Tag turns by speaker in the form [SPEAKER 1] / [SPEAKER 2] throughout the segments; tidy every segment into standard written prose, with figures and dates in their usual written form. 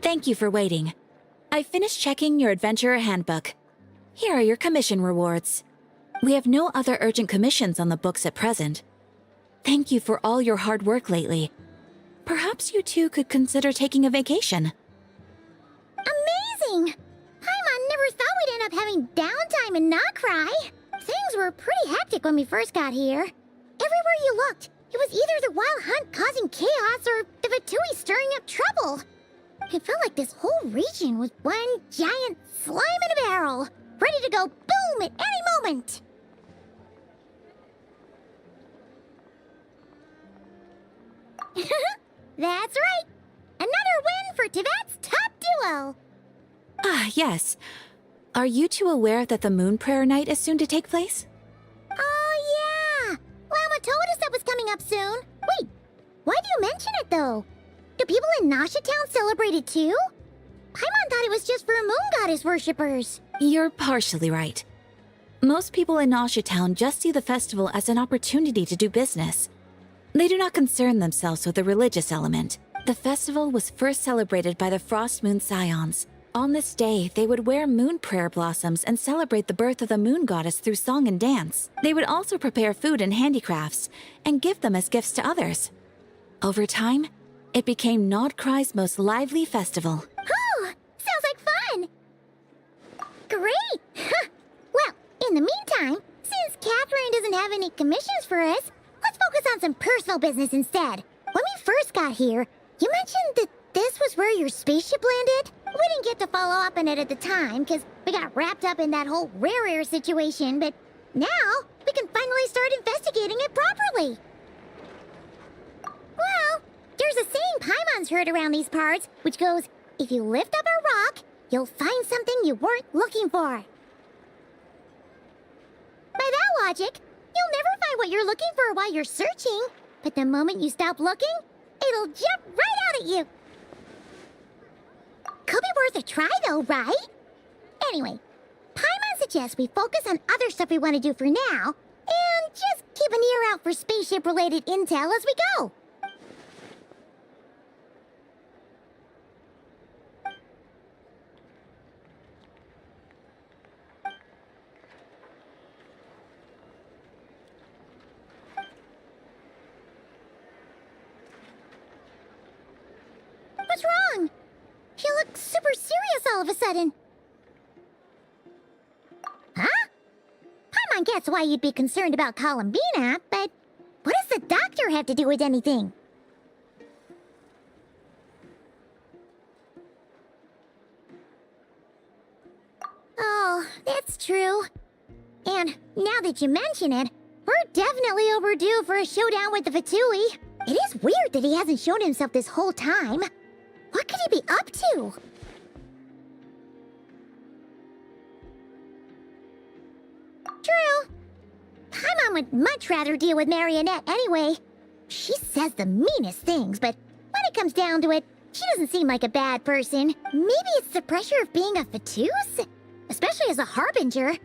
[SPEAKER 1] Thank you for waiting. I finished checking your adventurer handbook. Here are your commission rewards. We have no other urgent commissions on the books at present. Thank you for all your hard work lately. Perhaps you two could consider taking a vacation.
[SPEAKER 2] Amazing! Paimon never thought we'd end up having downtime and not cry. Things were pretty hectic when we first got here. Everywhere you looked, it was either the wild hunt causing chaos or the Vatui stirring up trouble. It felt like this whole region was one giant slime in a barrel, ready to go boom at any moment. That's right! Another win for Tibet's top duo!
[SPEAKER 1] Ah, yes. Are you two aware that the Moon Prayer Night is soon to take place?
[SPEAKER 2] Oh, yeah! Llama told us that was coming up soon. Wait, why do you mention it, though? Do people in Nasha Town celebrate it, too? Paimon thought it was just for Moon Goddess worshippers.
[SPEAKER 1] You're partially right. Most people in Nasha Town just see the festival as an opportunity to do business. They do not concern themselves with the religious element. The festival was first celebrated by the Frost Moon Scions. On this day, they would wear moon prayer blossoms and celebrate the birth of the moon goddess through song and dance. They would also prepare food and handicrafts and give them as gifts to others. Over time, it became Nodcry's most lively festival.
[SPEAKER 2] Oh, sounds like fun! Great! Well, in the meantime, since Catherine doesn't have any commissions for us, let's focus on some personal business instead. When we first got here, you mentioned that this was where your spaceship landed? We didn't get to follow up on it at the time, because we got wrapped up in that whole rare situation, but now we can finally start investigating it properly. Well, there's a saying Paimon's heard around these parts, which goes, if you lift up a rock, you'll find something you weren't looking for. By that logic, you'll never find what you're looking for while you're searching, but the moment you stop looking, it'll jump right out at you. Could be worth a try though, right? Anyway, Paimon suggests we focus on other stuff we want to do for now, and just keep an ear out for spaceship-related intel as we go. What's wrong? She looks super serious all of a sudden. Huh? Paimon gets why you'd be concerned about Columbina, but what does the doctor have to do with anything? Oh, that's true. And now that you mention it, we're definitely overdue for a showdown with the Vatui. It is weird that he hasn't shown himself this whole time. What could he be up to? True. Paimon would much rather deal with Marionette anyway. She says the meanest things, but when it comes down to it, she doesn't seem like a bad person. Maybe it's the pressure of being a Fatus? Especially as a Harbinger.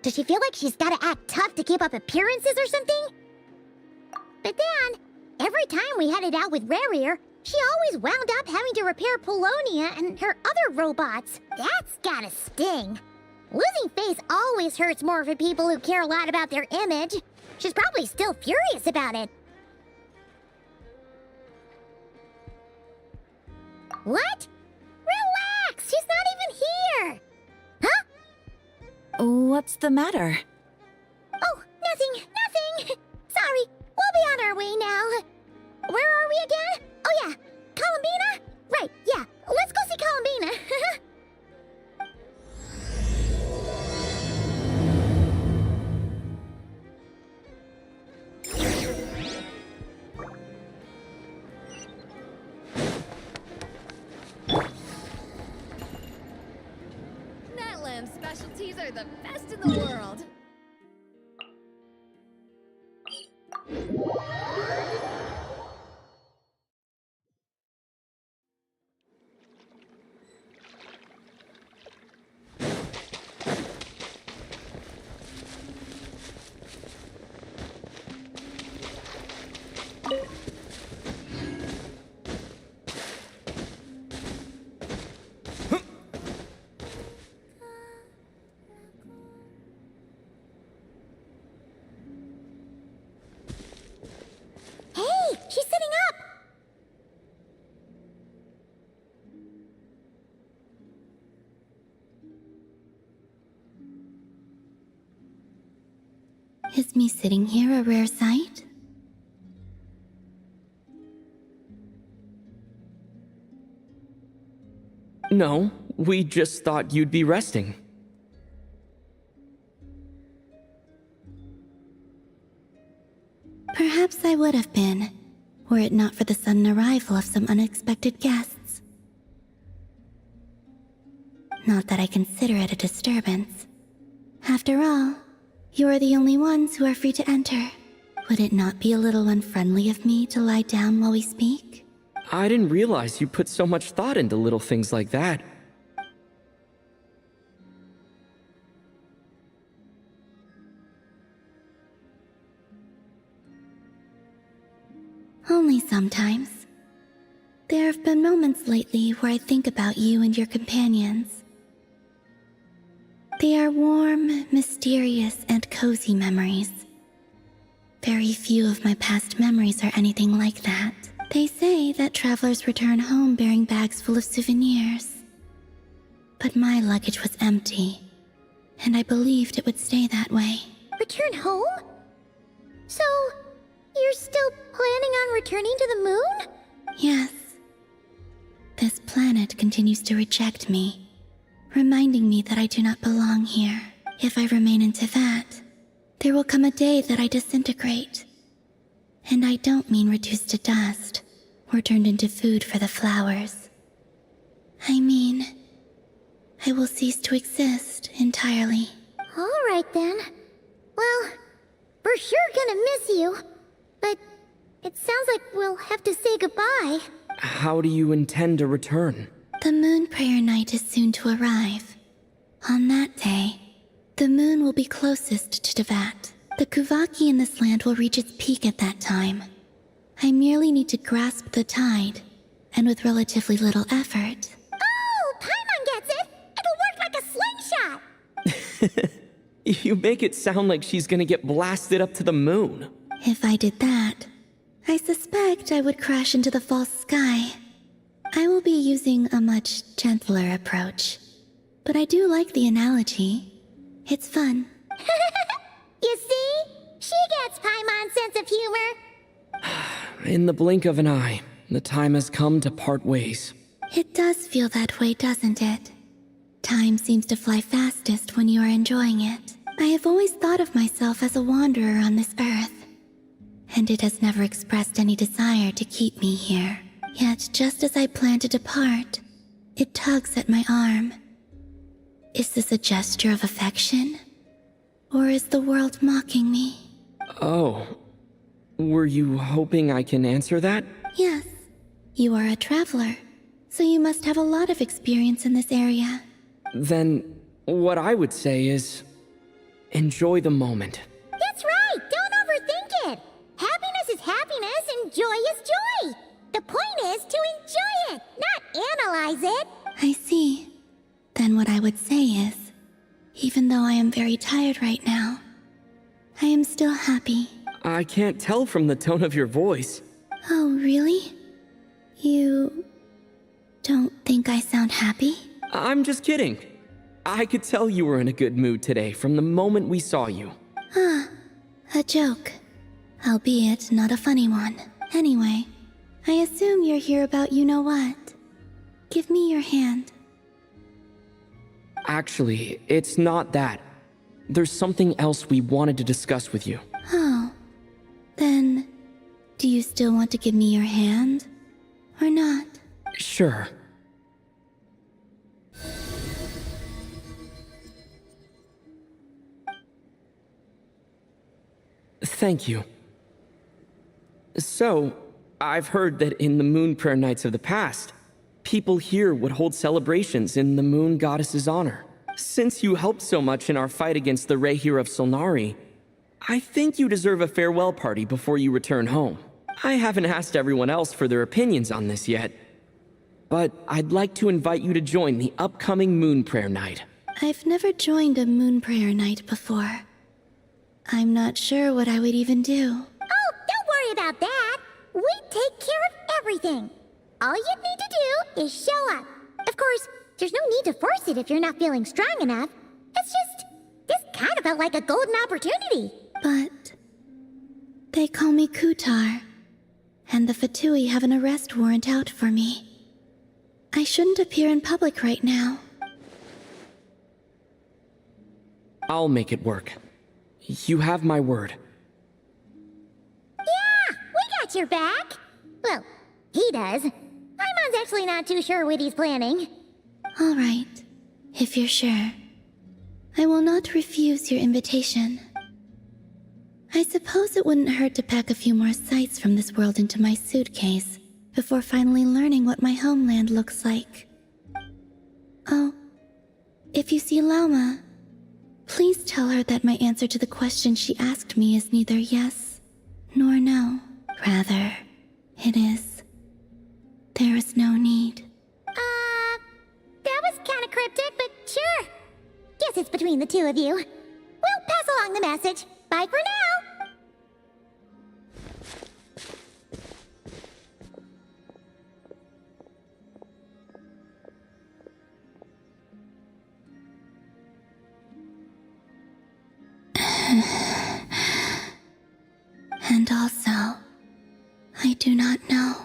[SPEAKER 2] Does she feel like she's gotta act tough to keep up appearances or something? But then, every time we headed out with Rarier, she always wound up having to repair Polonia and her other robots. That's gotta sting. Losing face always hurts more for people who care a lot about their image. She's probably still furious about it. What? Relax! She's not even here! Huh?
[SPEAKER 1] What's the matter?
[SPEAKER 2] Oh, nothing. Sorry, we'll be on our way now. Where are we again? Oh yeah, Columbina? Right, yeah, let's go see Columbina.
[SPEAKER 3] Natland specialties are the best in the world.
[SPEAKER 4] Is me sitting here a rare sight?
[SPEAKER 5] No, we just thought you'd be resting.
[SPEAKER 4] Perhaps I would have been, were it not for the sudden arrival of some unexpected guests. Not that I consider it a disturbance. After all, you are the only ones who are free to enter. Would it not be a little unfriendly of me to lie down while we speak?
[SPEAKER 5] I didn't realize you put so much thought into little things like that.
[SPEAKER 4] Only sometimes. There have been moments lately where I think about you and your companions. They are warm, mysterious, and cozy memories. Very few of my past memories are anything like that. They say that travelers return home bearing bags full of souvenirs. But my luggage was empty, and I believed it would stay that way.
[SPEAKER 2] Return home? So, you're still planning on returning to the moon?
[SPEAKER 4] Yes. This planet continues to reject me, reminding me that I do not belong here. If I remain in Teyvat, there will come a day that I disintegrate. And I don't mean reduced to dust, or turned into food for the flowers. I mean, I will cease to exist entirely.
[SPEAKER 2] Alright then. Well, we're sure gonna miss you. But it sounds like we'll have to say goodbye.
[SPEAKER 5] How do you intend to return?
[SPEAKER 4] The moon prayer night is soon to arrive. On that day, the moon will be closest to Teyvat. The Kuvaki in this land will reach its peak at that time. I merely need to grasp the tide, and with relatively little effort.
[SPEAKER 2] Oh, Paimon gets it! It'll work like a slingshot!
[SPEAKER 5] You make it sound like she's gonna get blasted up to the moon.
[SPEAKER 4] If I did that, I suspect I would crash into the false sky. I will be using a much gentler approach. But I do like the analogy. It's fun.
[SPEAKER 2] You see? She gets Paimon's sense of humor.
[SPEAKER 5] In the blink of an eye, the time has come to part ways.
[SPEAKER 4] It does feel that way, doesn't it? Time seems to fly fastest when you are enjoying it. I have always thought of myself as a wanderer on this earth, and it has never expressed any desire to keep me here. Yet, just as I plan to depart, it tugs at my arm. Is this a gesture of affection? Or is the world mocking me?
[SPEAKER 5] Oh, were you hoping I can answer that?
[SPEAKER 4] Yes, you are a traveler, so you must have a lot of experience in this area.
[SPEAKER 5] Then, what I would say is, enjoy the moment.
[SPEAKER 2] That's right! Don't overthink it! Happiness is happiness and joy is joy! The point is to enjoy it, not analyze it!
[SPEAKER 4] I see. Then what I would say is, even though I am very tired right now, I am still happy.
[SPEAKER 5] I can't tell from the tone of your voice.
[SPEAKER 4] Oh, really? You don't think I sound happy?
[SPEAKER 5] I'm just kidding. I could tell you were in a good mood today from the moment we saw you.
[SPEAKER 4] Ah, a joke. Albeit not a funny one. Anyway, I assume you're here about you-know-what. Give me your hand.
[SPEAKER 5] Actually, it's not that. There's something else we wanted to discuss with you.
[SPEAKER 4] Oh. Then, do you still want to give me your hand? Or not?
[SPEAKER 5] Sure. Thank you. So, I've heard that in the moon prayer nights of the past, people here would hold celebrations in the moon goddess's honor. Since you helped so much in our fight against the Rehir of Solnari, I think you deserve a farewell party before you return home. I haven't asked everyone else for their opinions on this yet, but I'd like to invite you to join the upcoming moon prayer night.
[SPEAKER 4] I've never joined a moon prayer night before. I'm not sure what I would even do.
[SPEAKER 2] Oh, don't worry about that! We take care of everything! All you need to do is show up. Of course, there's no need to force it if you're not feeling strong enough. It's just, this kind of felt like a golden opportunity.
[SPEAKER 4] But they call me Kutar, and the Fatui have an arrest warrant out for me. I shouldn't appear in public right now.
[SPEAKER 5] I'll make it work. You have my word.
[SPEAKER 2] Yeah, we got your back. Well, he does. Paimon's actually not too sure what he's planning.
[SPEAKER 4] All right, if you're sure. I will not refuse your invitation. I suppose it wouldn't hurt to pack a few more sights from this world into my suitcase before finally learning what my homeland looks like. Oh, if you see Lauma, please tell her that my answer to the question she asked me is neither yes nor no. Rather, it is, there is no need.
[SPEAKER 2] That was kinda cryptic, but sure. Guess it's between the two of you. We'll pass along the message. Bye for now!
[SPEAKER 4] And also, I do not know.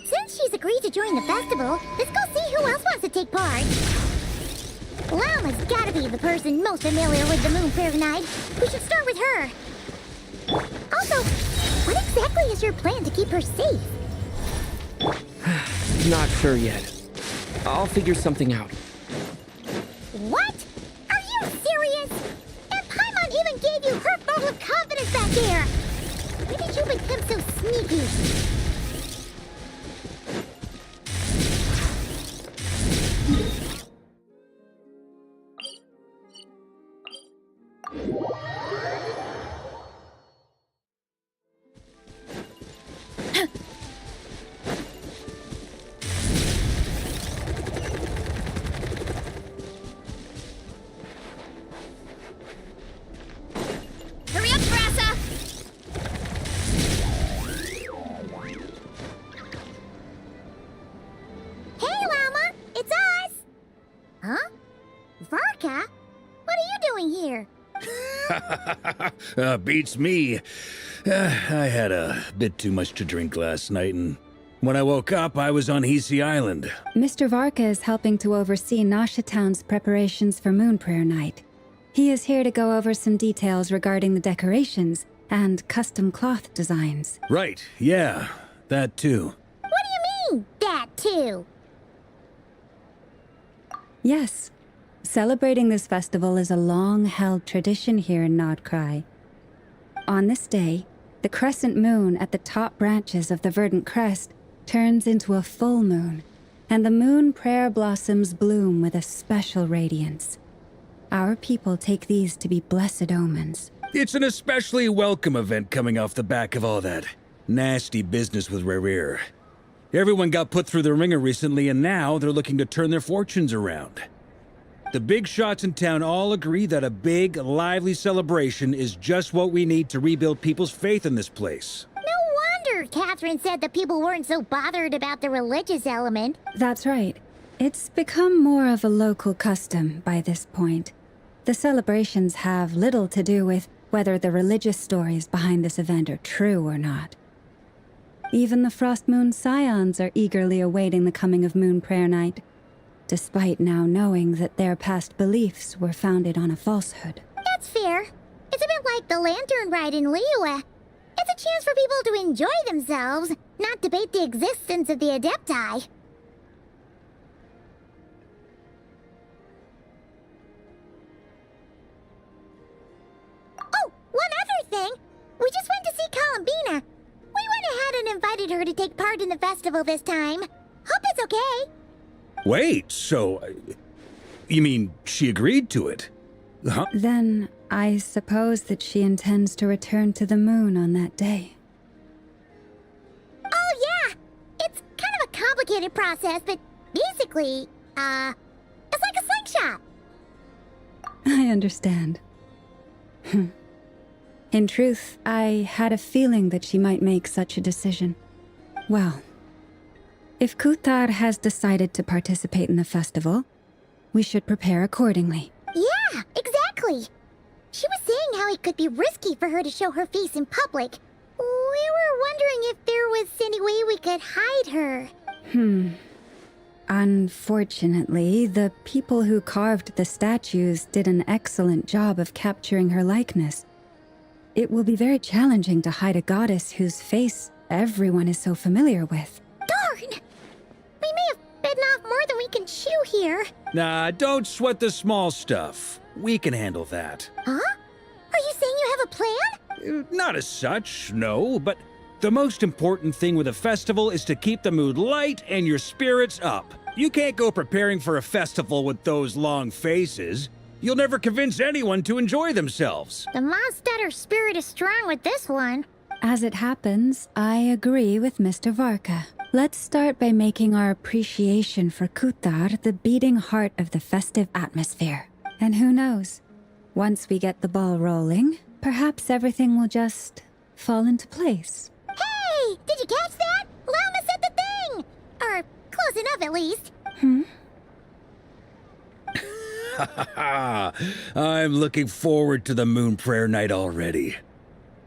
[SPEAKER 2] Since she's agreed to join the festival, let's go see who else wants to take part. Lauma's gotta be the person most familiar with the Moon Prayer Night. We should start with her. Also, what exactly is your plan to keep her safe?
[SPEAKER 5] Not sure yet. I'll figure something out.
[SPEAKER 2] What? Are you serious? And Paimon even gave you her vote of confidence back there! When did you become so sneaky?
[SPEAKER 3] Hurry up, Brassa!
[SPEAKER 2] Hey, Lauma! It's us! Huh? Varka? What are you doing here?
[SPEAKER 6] Beats me. I had a bit too much to drink last night, and when I woke up, I was on Hisi Island.
[SPEAKER 7] Mr. Varka is helping to oversee Nasha Town's preparations for Moon Prayer Night. He is here to go over some details regarding the decorations and custom cloth designs.
[SPEAKER 6] Right, yeah, that too.
[SPEAKER 2] What do you mean, that too?
[SPEAKER 7] Yes, celebrating this festival is a long-held tradition here in Nodcry. On this day, the crescent moon at the top branches of the verdant crest turns into a full moon, and the moon prayer blossoms bloom with a special radiance. Our people take these to be blessed omens.
[SPEAKER 6] It's an especially welcome event coming off the back of all that nasty business with Rare. Everyone got put through the ringer recently, and now they're looking to turn their fortunes around. The big shots in town all agree that a big, lively celebration is just what we need to rebuild people's faith in this place.
[SPEAKER 2] No wonder Catherine said that people weren't so bothered about the religious element.
[SPEAKER 7] That's right. It's become more of a local custom by this point. The celebrations have little to do with whether the religious stories behind this event are true or not. Even the Frost Moon Scions are eagerly awaiting the coming of Moon Prayer Night, despite now knowing that their past beliefs were founded on a falsehood.
[SPEAKER 2] That's fair. It's a bit like the Lantern Ride in Liyue. It's a chance for people to enjoy themselves, not debate the existence of the Adepti. Oh, one other thing. We just went to see Columbina. We went ahead and invited her to take part in the festival this time. Hope it's okay.
[SPEAKER 6] Wait, so... you mean she agreed to it? Huh?
[SPEAKER 7] Then I suppose that she intends to return to the moon on that day.
[SPEAKER 2] Oh, yeah. It's kind of a complicated process, but basically, it's like a slingshot.
[SPEAKER 7] I understand. In truth, I had a feeling that she might make such a decision. Well, if Kuthar has decided to participate in the festival, we should prepare accordingly.
[SPEAKER 2] Yeah, exactly. She was saying how it could be risky for her to show her face in public. We were wondering if there was any way we could hide her.
[SPEAKER 7] Unfortunately, the people who carved the statues did an excellent job of capturing her likeness. It will be very challenging to hide a goddess whose face everyone is so familiar with.
[SPEAKER 2] Darn! We may have bitten off more than we can chew here.
[SPEAKER 6] Nah, don't sweat the small stuff. We can handle that.
[SPEAKER 2] Huh? Are you saying you have a plan?
[SPEAKER 6] Not as such, no, but the most important thing with a festival is to keep the mood light and your spirits up. You can't go preparing for a festival with those long faces. You'll never convince anyone to enjoy themselves.
[SPEAKER 2] The Mondstatter spirit is strong with this one.
[SPEAKER 7] As it happens, I agree with Mr. Varka. Let's start by making our appreciation for Kuthar the beating heart of the festive atmosphere. And who knows? Once we get the ball rolling, perhaps everything will just fall into place.
[SPEAKER 2] Hey! Did you catch that? Llama said the thing! Or close enough, at least.
[SPEAKER 6] I'm looking forward to the Moon Prayer Night already.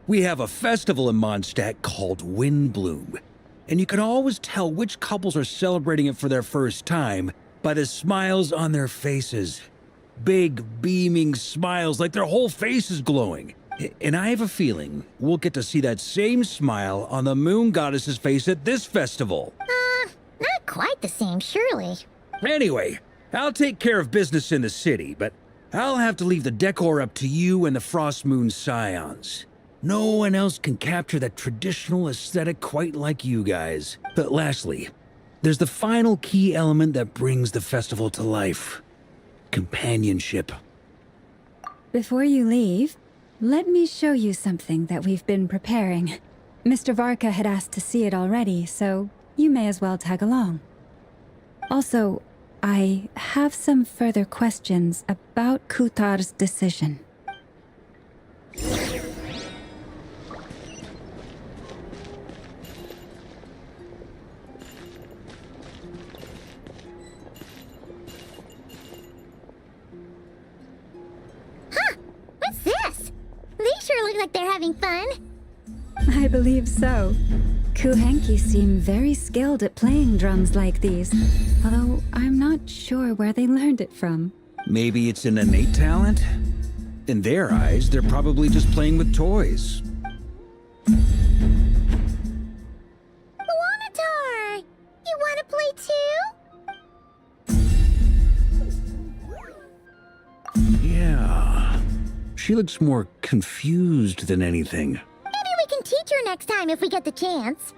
[SPEAKER 6] We have a festival in Mondstadt called Windbloom, and you can always tell which couples are celebrating it for their first time by the smiles on their faces. Big, beaming smiles like their whole face is glowing. And I have a feeling we'll get to see that same smile on the Moon Goddess's face at this festival.
[SPEAKER 2] Not quite the same, surely.
[SPEAKER 6] Anyway, I'll take care of business in the city, but I'll have to leave the decor up to you and the Frost Moon Scions. No one else can capture that traditional aesthetic quite like you guys. But lastly, there's the final key element that brings the festival to life. Companionship.
[SPEAKER 7] Before you leave, let me show you something that we've been preparing. Mr. Varka had asked to see it already, so you may as well tag along. Also, I have some further questions about Kuthar's decision.
[SPEAKER 2] What's this? They sure look like they're having fun.
[SPEAKER 7] I believe so. Kuhenki seem very skilled at playing drums like these, although I'm not sure where they learned it from.
[SPEAKER 6] Maybe it's an innate talent? In their eyes, they're probably just playing with toys.
[SPEAKER 2] Wanatar! You want to play too?
[SPEAKER 6] Yeah. She looks more confused than anything.
[SPEAKER 2] Maybe we can teach her next time if we get the chance.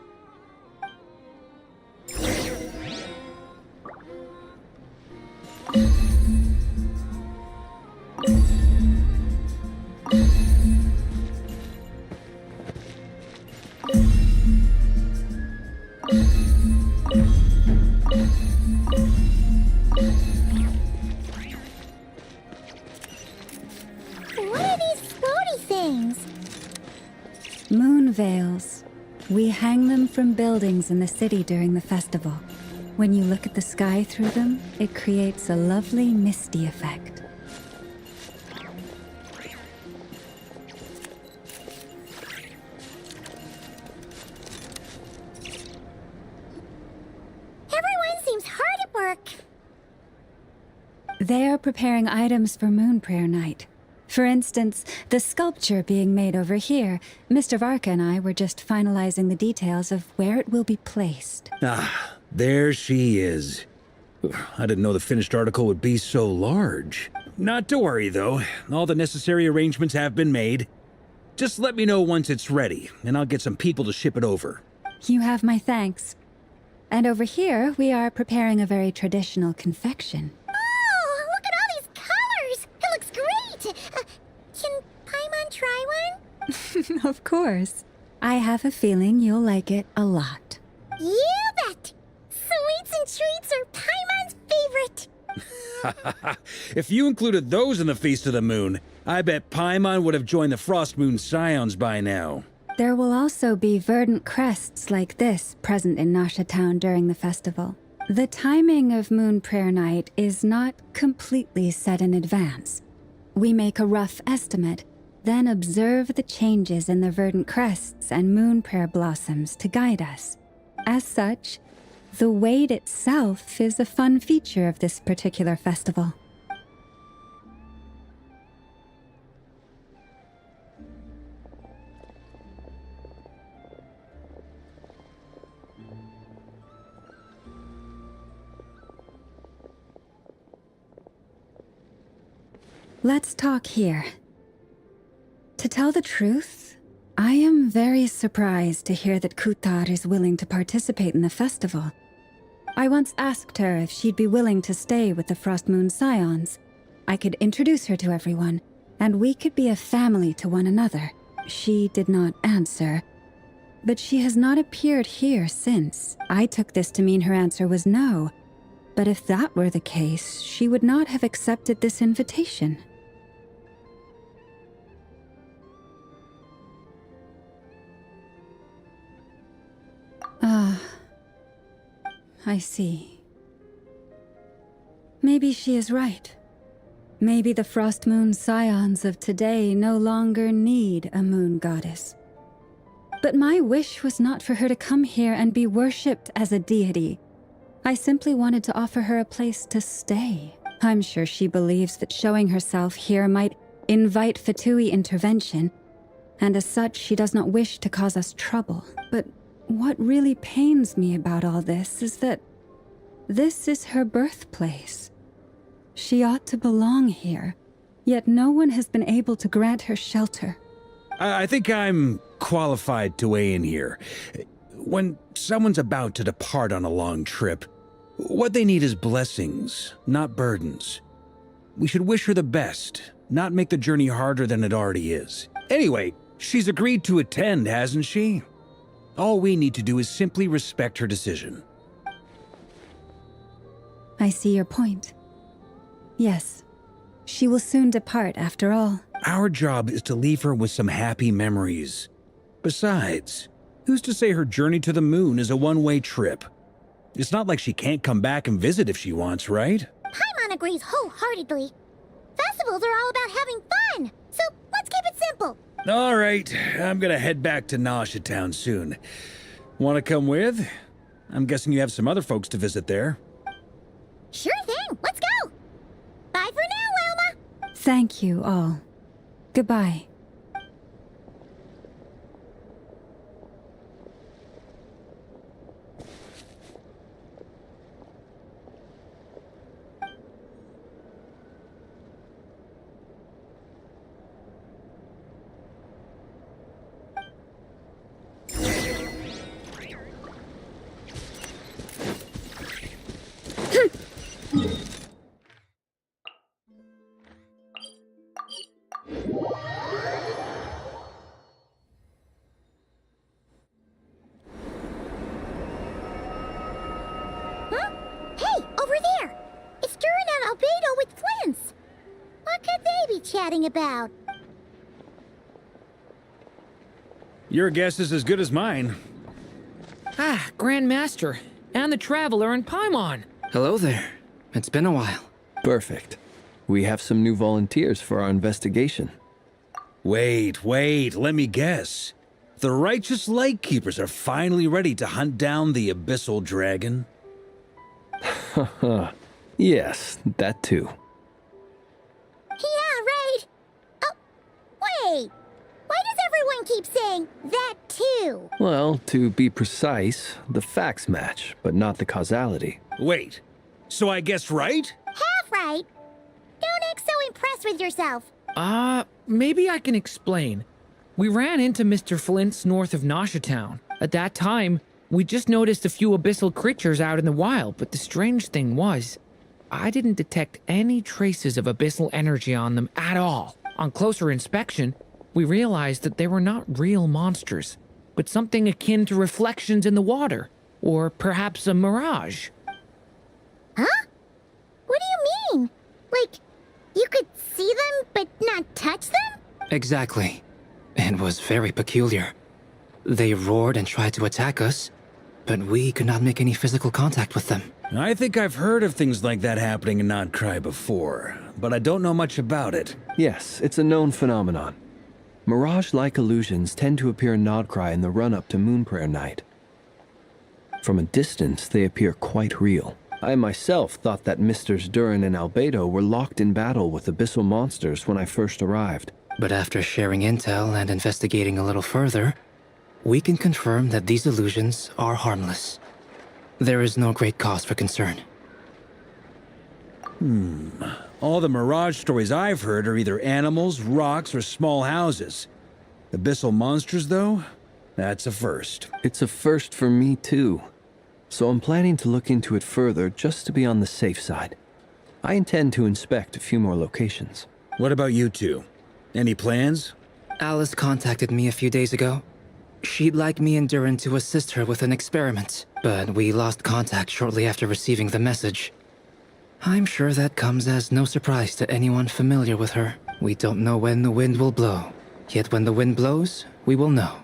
[SPEAKER 2] What are these floaty things?
[SPEAKER 7] Moon veils. We hang them from buildings in the city during the festival. When you look at the sky through them, it creates a lovely misty effect.
[SPEAKER 2] Everyone seems hard at work.
[SPEAKER 7] They are preparing items for Moon Prayer Night. For instance, the sculpture being made over here, Mr. Varka and I were just finalizing the details of where it will be placed.
[SPEAKER 6] Ah, there she is. I didn't know the finished article would be so large. Not to worry, though. All the necessary arrangements have been made. Just let me know once it's ready, and I'll get some people to ship it over.
[SPEAKER 7] You have my thanks. And over here, we are preparing a very traditional confection.
[SPEAKER 2] Oh, look at all these colors! It looks great! Can Paimon try one?
[SPEAKER 7] Of course. I have a feeling you'll like it a lot.
[SPEAKER 2] You bet! Sweets and treats are Paimon's favorite.
[SPEAKER 6] If you included those in the Feast of the Moon, I bet Paimon would have joined the Frost Moon Scions by now.
[SPEAKER 7] There will also be verdant crests like this present in Nasha Town during the festival. The timing of Moon Prayer Night is not completely set in advance. We make a rough estimate, then observe the changes in the verdant crests and moon prayer blossoms to guide us. As such, the wait itself is a fun feature of this particular festival. Let's talk here. To tell the truth, I am very surprised to hear that Kutar is willing to participate in the festival. I once asked her if she'd be willing to stay with the Frost Moon Scions. I could introduce her to everyone, and we could be a family to one another. She did not answer, but she has not appeared here since. I took this to mean her answer was no, but if that were the case, she would not have accepted this invitation. I see. Maybe she is right. Maybe the Frost Moon Scions of today no longer need a moon goddess. But my wish was not for her to come here and be worshipped as a deity. I simply wanted to offer her a place to stay. I'm sure she believes that showing herself here might invite Fatui intervention, and as such she does not wish to cause us trouble. But what really pains me about all this is that this is her birthplace. She ought to belong here, yet no one has been able to grant her shelter.
[SPEAKER 6] I think I'm qualified to weigh in here. When someone's about to depart on a long trip, what they need is blessings, not burdens. We should wish her the best, not make the journey harder than it already is. Anyway, she's agreed to attend, hasn't she? All we need to do is simply respect her decision.
[SPEAKER 7] I see your point. Yes, she will soon depart after all.
[SPEAKER 6] Our job is to leave her with some happy memories. Besides, who's to say her journey to the moon is a one-way trip? It's not like she can't come back and visit if she wants, right?
[SPEAKER 2] Paimon agrees wholeheartedly. Festivals are all about having fun, so let's keep it simple.
[SPEAKER 6] All right, I'm gonna head back to Nasha Town soon. Want to come with? I'm guessing you have some other folks to visit there.
[SPEAKER 2] Sure thing, let's go. Bye for now, Wilma.
[SPEAKER 7] Thank you all. Goodbye.
[SPEAKER 2] Chatting about?
[SPEAKER 6] Your guess is as good as mine.
[SPEAKER 8] Ah, Grand Master, and the Traveler and Paimon.
[SPEAKER 5] Hello there. It's been a while.
[SPEAKER 9] Perfect. We have some new volunteers for our investigation.
[SPEAKER 6] Wait, let me guess. The righteous Lightkeepers are finally ready to hunt down the Abyssal Dragon?
[SPEAKER 9] Yes, that too.
[SPEAKER 2] Yeah, right. Oh, wait. Why does everyone keep saying that too?
[SPEAKER 9] Well, to be precise, the facts match, but not the causality.
[SPEAKER 6] Wait, so I guessed right?
[SPEAKER 2] Half right. Don't act so impressed with yourself.
[SPEAKER 8] Maybe I can explain. We ran into Mr. Flint's north of Nasha Town. At that time, we just noticed a few abyssal creatures out in the wild, but the strange thing was, I didn't detect any traces of abyssal energy on them at all. On closer inspection, we realized that they were not real monsters, but something akin to reflections in the water, or perhaps a mirage.
[SPEAKER 2] Huh? What do you mean? Like, you could see them but not touch them?
[SPEAKER 5] Exactly. It was very peculiar.
[SPEAKER 10] They roared and tried to attack us, but we could not make any physical contact with them.
[SPEAKER 6] I think I've heard of things like that happening in Nodcry before, but I don't know much about it.
[SPEAKER 9] Yes, it's a known phenomenon. Mirage-like illusions tend to appear in Nodcry in the run-up to Moonprayer Night. From a distance, they appear quite real. I myself thought that Misters Durin and Albedo were locked in battle with abyssal monsters when I first arrived.
[SPEAKER 10] But after sharing intel and investigating a little further, we can confirm that these illusions are harmless. There is no great cause for concern.
[SPEAKER 6] All the Mirage stories I've heard are either animals, rocks, or small houses. Abyssal monsters, though? That's a first.
[SPEAKER 9] It's a first for me, too. So I'm planning to look into it further just to be on the safe side. I intend to inspect a few more locations.
[SPEAKER 6] What about you two? Any plans?
[SPEAKER 10] Alice contacted me a few days ago. She'd like me and Durin to assist her with an experiment, but we lost contact shortly after receiving the message. I'm sure that comes as no surprise to anyone familiar with her. We don't know when the wind will blow, yet when the wind blows, we will know.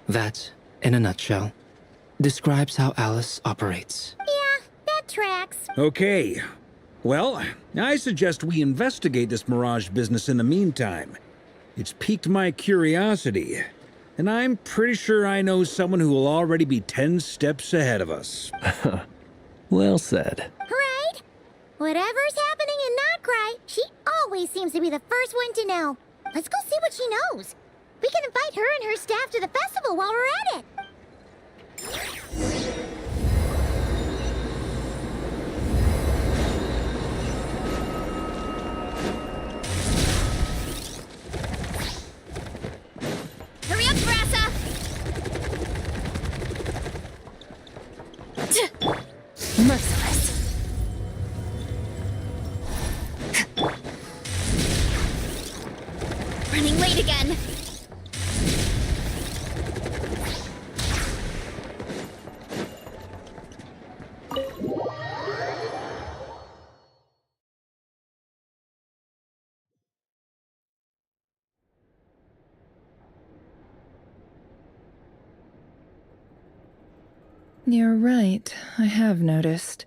[SPEAKER 10] That, in a nutshell, describes how Alice operates.
[SPEAKER 2] Yeah, that tracks.
[SPEAKER 6] Okay. Well, I suggest we investigate this Mirage business in the meantime. It's piqued my curiosity, and I'm pretty sure I know someone who will already be 10 steps ahead of us.
[SPEAKER 9] Well said.
[SPEAKER 2] Right? Whatever's happening in Nodcry, she always seems to be the first one to know. Let's go see what she knows. We can invite her and her staff to the festival while we're at it.
[SPEAKER 3] Hurry up, Brassa!
[SPEAKER 1] Merciless.
[SPEAKER 3] Running late again.
[SPEAKER 11] You're right, I have noticed.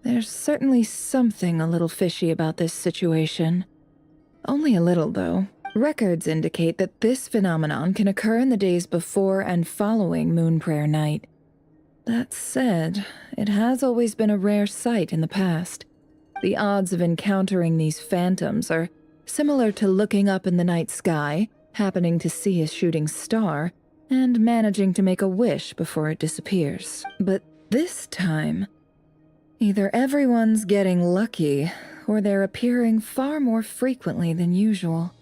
[SPEAKER 11] There's certainly something a little fishy about this situation. Only a little, though. Records indicate that this phenomenon can occur in the days before and following Moonprayer Night. That said, it has always been a rare sight in the past. The odds of encountering these phantoms are similar to looking up in the night sky, happening to see a shooting star, and managing to make a wish before it disappears. But this time, either everyone's getting lucky, or they're appearing far more frequently than usual.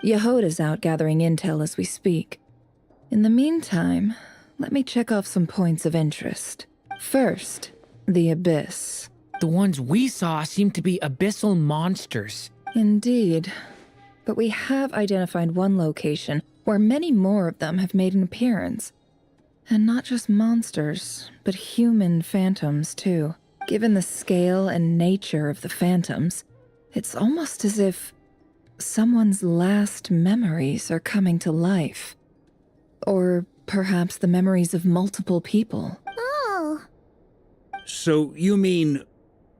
[SPEAKER 11] Yehoda's out gathering intel as we speak. In the meantime, let me check off some points of interest. First, the Abyss.
[SPEAKER 8] The ones we saw seem to be abyssal monsters.
[SPEAKER 11] Indeed. But we have identified one location where many more of them have made an appearance. And not just monsters, but human phantoms, too. Given the scale and nature of the phantoms, it's almost as if someone's last memories are coming to life. Or perhaps the memories of multiple people.
[SPEAKER 2] Oh.
[SPEAKER 6] So you mean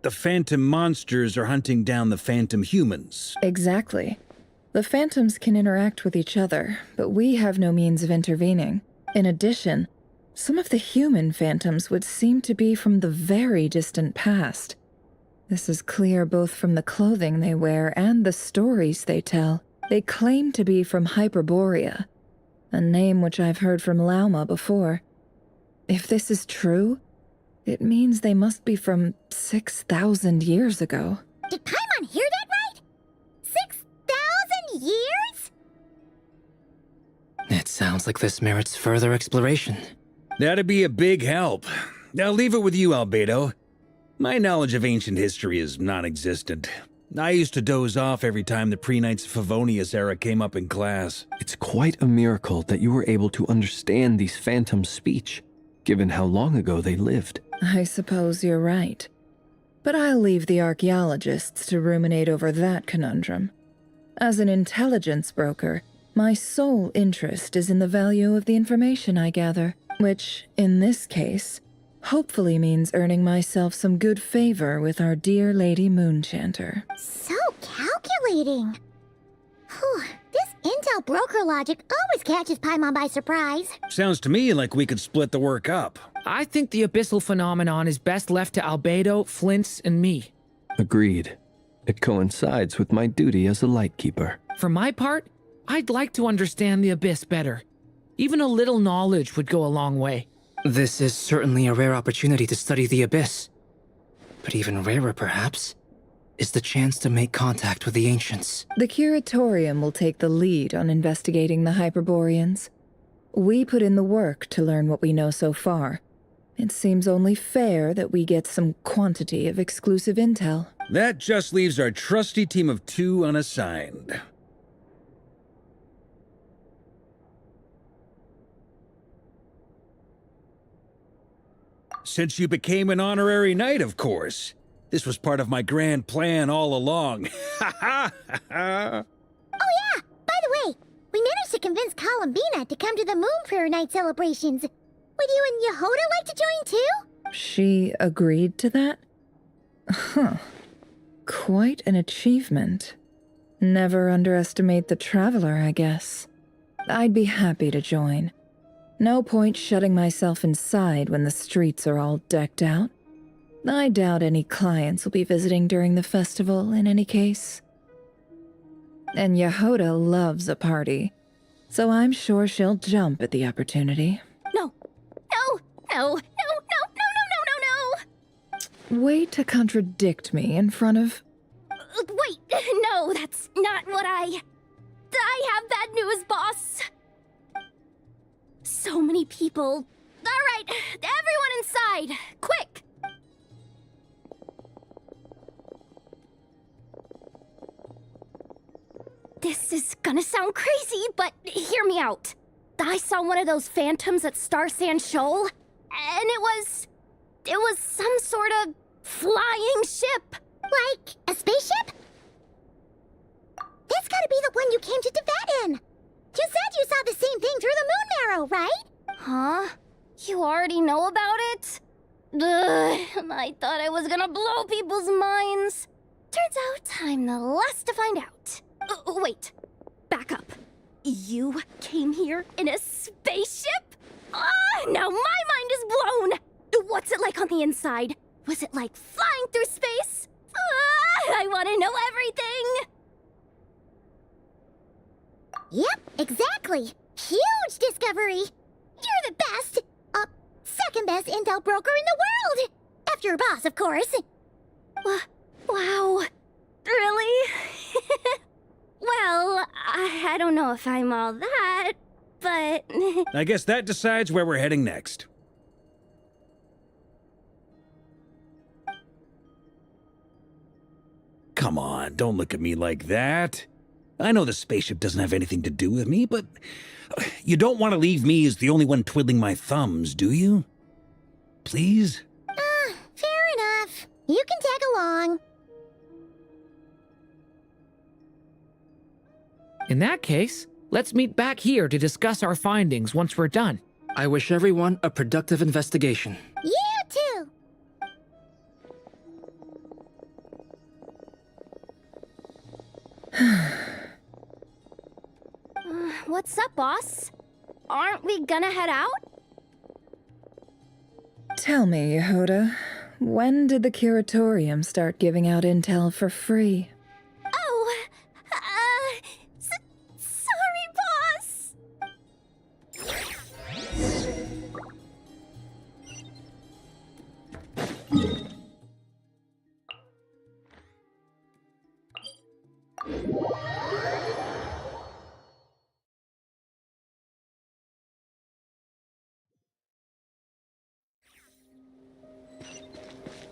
[SPEAKER 6] the phantom monsters are hunting down the phantom humans?
[SPEAKER 11] Exactly. The phantoms can interact with each other, but we have no means of intervening. In addition, some of the human phantoms would seem to be from the very distant past. This is clear both from the clothing they wear and the stories they tell. They claim to be from Hyperborea, a name which I've heard from Lauma before. If this is true, it means they must be from 6,000 years ago.
[SPEAKER 2] Did Paimon hear that right? 6,000 years?
[SPEAKER 10] It sounds like this merits further exploration.
[SPEAKER 6] That'd be a big help. I'll leave it with you, Albedo. My knowledge of ancient history is non-existent. I used to doze off every time the pre-Knights of Favonius era came up in class.
[SPEAKER 9] It's quite a miracle that you were able to understand these phantoms' speech, given how long ago they lived.
[SPEAKER 11] I suppose you're right. But I'll leave the archaeologists to ruminate over that conundrum. As an intelligence broker, My sole interest is in the value of the information I gather, which, in this case, hopefully means earning myself some good favor with our dear Lady Moonchanter.
[SPEAKER 2] So calculating. Whew, this intel broker logic always catches Paimon by surprise.
[SPEAKER 6] Sounds to me like we could split the work up.
[SPEAKER 8] I think the abyssal phenomenon is best left to Albedo, Flints, and me.
[SPEAKER 9] Agreed. It coincides with my duty as a lightkeeper.
[SPEAKER 8] For my part, I'd like to understand the abyss better. Even a little knowledge would go a long way.
[SPEAKER 10] This is certainly a rare opportunity to study the abyss. But even rarer, perhaps, is the chance to make contact with the ancients.
[SPEAKER 11] The Curatorium will take the lead on investigating the Hyperboreans. We put in the work to learn what we know so far. It seems only fair that we get some quantity of exclusive intel.
[SPEAKER 6] That just leaves our trusty team of 2 unassigned. Since you became an honorary knight, of course. This was part of my grand plan all along. Ha ha ha!
[SPEAKER 2] Oh yeah, by the way, we managed to convince Columbina to come to the Moon Prayer Night celebrations. Would you and Yehoda like to join too?
[SPEAKER 11] She agreed to that? Huh. Quite an achievement. Never underestimate the traveler, I guess. I'd be happy to join. No point shutting myself inside when the streets are all decked out. I doubt any clients will be visiting during the festival in any case. And Yehoda loves a party, so I'm sure she'll jump at the opportunity.
[SPEAKER 3] No. No. No. No. No. No. No. No. No.
[SPEAKER 11] Way to contradict me in front of...
[SPEAKER 3] Wait. No, that's not what I have bad news, boss. So many people. All right, everyone inside, quick. This is gonna sound crazy, but hear me out. I saw one of those phantoms at Star Sand Shoal, and it was some sort of flying ship.
[SPEAKER 2] Like a spaceship? That's gotta be the one you came to Tibet in. You said you saw the same thing through the moon marrow, right?
[SPEAKER 3] Huh? You already know about it? Ugh, I thought I was gonna blow people's minds. Turns out I'm the last to find out. Wait, back up. You came here in a spaceship? Now my mind is blown! What's it like on the inside? Was it like flying through space? I want to know everything!
[SPEAKER 2] Yep, exactly. Huge discovery. You're the best. Second best intel broker in the world. After your boss, of course.
[SPEAKER 3] Wow. Really? Well, I don't know if I'm all that, but...
[SPEAKER 6] I guess that decides where we're heading next. Come on, don't look at me like that. I know the spaceship doesn't have anything to do with me, but you don't want to leave me as the only one twiddling my thumbs, do you? Please?
[SPEAKER 2] Fair enough. You can tag along.
[SPEAKER 8] In that case, let's meet back here to discuss our findings once we're done.
[SPEAKER 10] I wish everyone a productive investigation.
[SPEAKER 2] You too.
[SPEAKER 3] What's up, boss? Aren't we gonna head out?
[SPEAKER 11] Tell me, Yehoda, when did the Curatorium start giving out intel for free?
[SPEAKER 3] Oh, sorry, boss.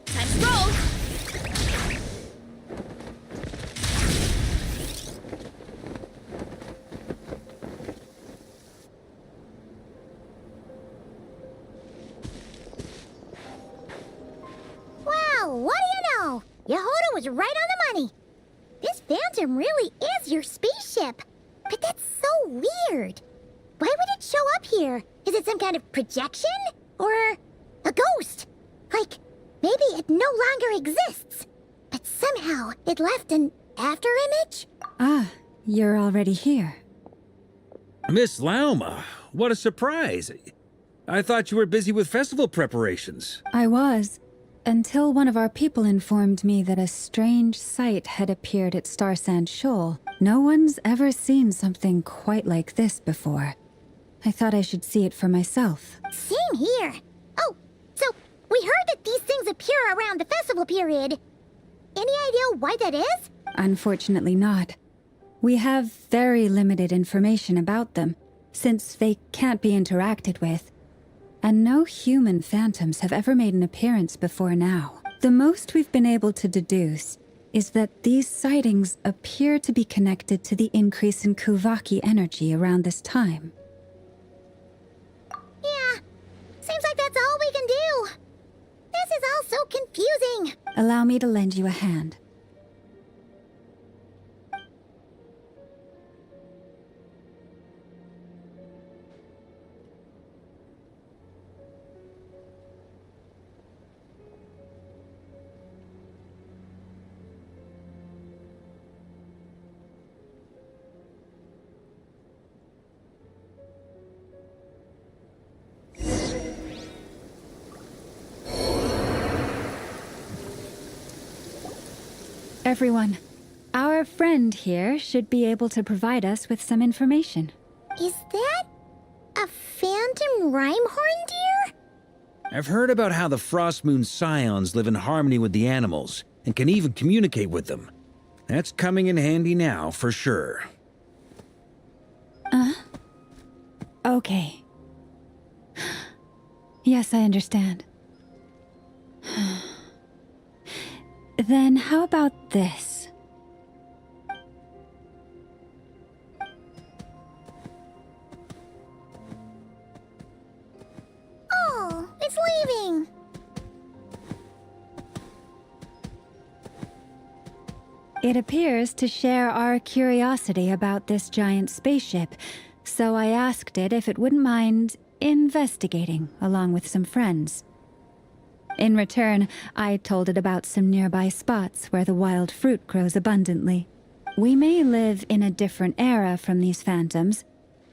[SPEAKER 3] Time to roll.
[SPEAKER 2] Wow, what do you know? Yehoda was right on the money. This Phantom really is your spaceship. But that's so weird. Why would it show up here? Is it some kind of projection? Or a ghost? Like, maybe it no longer exists. But somehow it left an afterimage?
[SPEAKER 7] Ah, you're already here.
[SPEAKER 6] Miss Lauma, what a surprise. I thought you were busy with festival preparations.
[SPEAKER 7] I was, until one of our people informed me that a strange sight had appeared at Starsand Shoal. No one's ever seen something quite like this before. I thought I should see it for myself.
[SPEAKER 2] Same here. Oh, so we heard that these things appear around the festival period. Any idea why that is?
[SPEAKER 7] Unfortunately not. We have very limited information about them, since they can't be interacted with. And no human phantoms have ever made an appearance before now. The most we've been able to deduce is that these sightings appear to be connected to the increase in Kuvaki energy around this time.
[SPEAKER 2] Yeah, seems like that's all we can do. This is all so confusing.
[SPEAKER 7] Allow me to lend you a hand. Everyone, our friend here should be able to provide us with some information.
[SPEAKER 2] Is that a phantom Rhymehorn deer?
[SPEAKER 6] I've heard about how the Frost Moon Scions live in harmony with the animals and can even communicate with them. That's coming in handy now, for sure.
[SPEAKER 7] Okay. Yes, I understand. Then how about this?
[SPEAKER 2] Oh, it's leaving.
[SPEAKER 7] It appears to share our curiosity about this giant spaceship, so I asked it if it wouldn't mind investigating along with some friends. In return, I told it about some nearby spots where the wild fruit grows abundantly. We may live in a different era from these phantoms,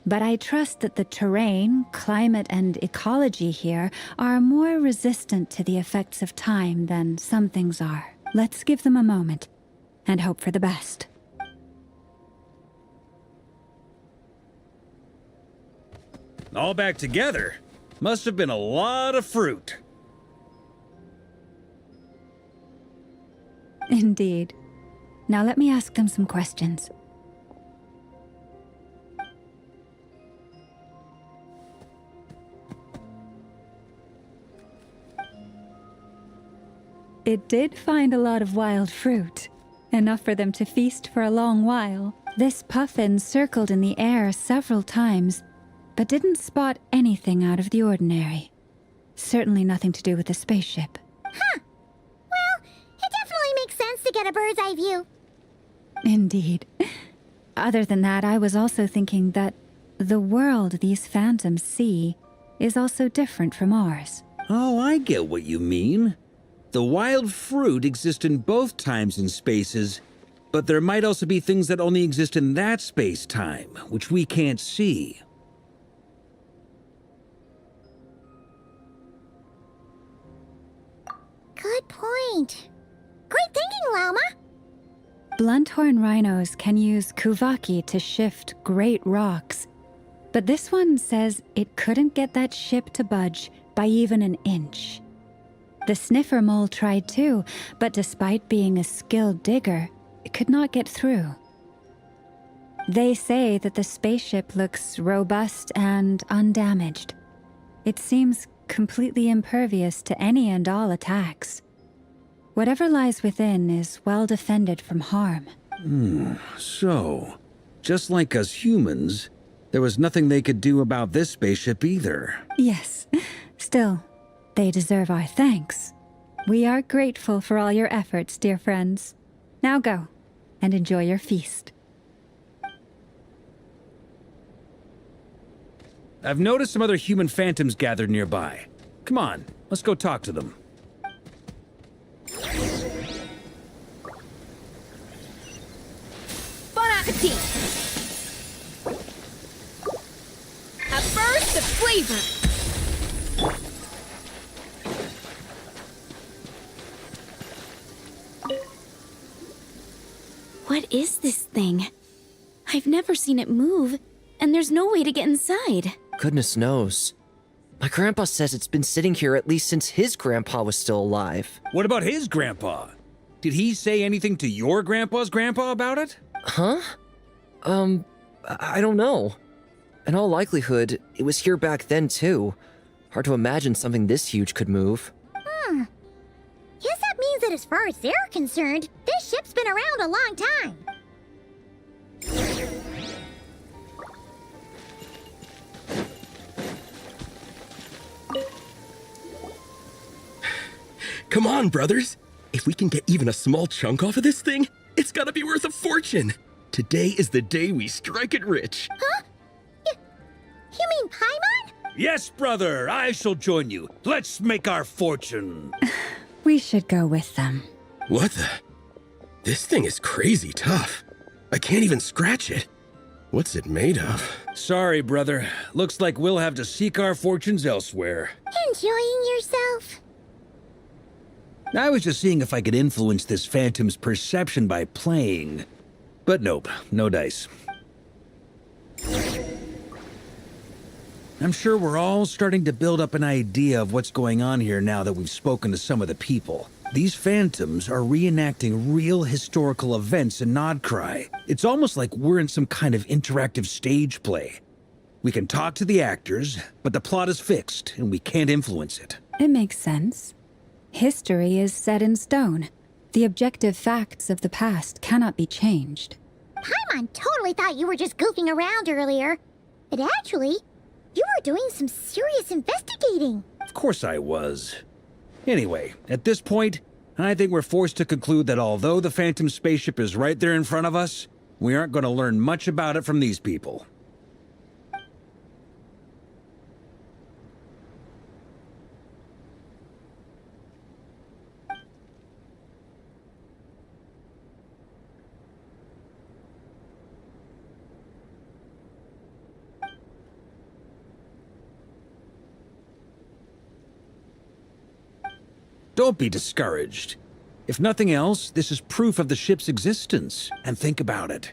[SPEAKER 7] but I trust that the terrain, climate, and ecology here are more resistant to the effects of time than some things are. Let's give them a moment and hope for the best.
[SPEAKER 6] All back together? Must have been a lot of fruit.
[SPEAKER 7] Indeed. Now let me ask them some questions. It did find a lot of wild fruit, enough for them to feast for a long while. This puffin circled in the air several times, but didn't spot anything out of the ordinary. Certainly nothing to do with the spaceship.
[SPEAKER 2] Huh. Well, it definitely makes sense to get a bird's eye view.
[SPEAKER 7] Indeed. Other than that, I was also thinking that the world these phantoms see is also different from ours.
[SPEAKER 6] Oh, I get what you mean. The wild fruit exist in both times and spaces, but there might also be things that only exist in that space-time, which we can't see.
[SPEAKER 2] Good point. Great thinking, Lauma.
[SPEAKER 7] Blunthorn rhinos can use Kuvaki to shift great rocks, but this one says it couldn't get that ship to budge by even an inch. The sniffer mole tried too, but despite being a skilled digger, it could not get through. They say that the spaceship looks robust and undamaged. It seems completely impervious to any and all attacks. Whatever lies within is well defended from harm.
[SPEAKER 6] So, just like us humans, there was nothing they could do about this spaceship either.
[SPEAKER 7] Yes. Still, they deserve our thanks. We are grateful for all your efforts, dear friends. Now go, and enjoy your feast.
[SPEAKER 6] I've noticed some other human phantoms gathered nearby. Come on, let's go talk to them.
[SPEAKER 1] Bon appetit! A burst of flavor! What is this thing? I've never seen it move, and there's no way to get inside.
[SPEAKER 12] Goodness knows. My grandpa says it's been sitting here at least since his grandpa was still alive.
[SPEAKER 6] What about his grandpa? Did he say anything to your grandpa's grandpa about it?
[SPEAKER 12] Huh? I don't know. In all likelihood, it was here back then too. Hard to imagine something this huge could move.
[SPEAKER 2] Guess that means that as far as they're concerned, this ship's been around a long time.
[SPEAKER 13] Come on, brothers. If we can get even a small chunk off of this thing, it's gotta be worth a fortune. Today is the day we strike it rich.
[SPEAKER 2] Huh? You mean Paimon?
[SPEAKER 6] Yes, brother, I shall join you. Let's make our fortune.
[SPEAKER 7] We should go with them.
[SPEAKER 13] What the? This thing is crazy tough. I can't even scratch it. What's it made of?
[SPEAKER 6] Sorry, brother. Looks like we'll have to seek our fortunes elsewhere.
[SPEAKER 2] Enjoying yourself?
[SPEAKER 6] I was just seeing if I could influence this phantom's perception by playing. But nope, no dice. I'm sure we're all starting to build up an idea of what's going on here now that we've spoken to some of the people. These phantoms are reenacting real historical events in Nodcry. It's almost like we're in some kind of interactive stage play. We can talk to the actors, but the plot is fixed and we can't influence it.
[SPEAKER 7] It makes sense. History is set in stone. The objective facts of the past cannot be changed.
[SPEAKER 2] Paimon totally thought you were just goofing around earlier. But actually, you were doing some serious investigating.
[SPEAKER 6] Of course I was. Anyway, at this point, I think we're forced to conclude that although the Phantom spaceship is right there in front of us, we aren't going to learn much about it from these people. Don't be discouraged. If nothing else, this is proof of the ship's existence. And think about it.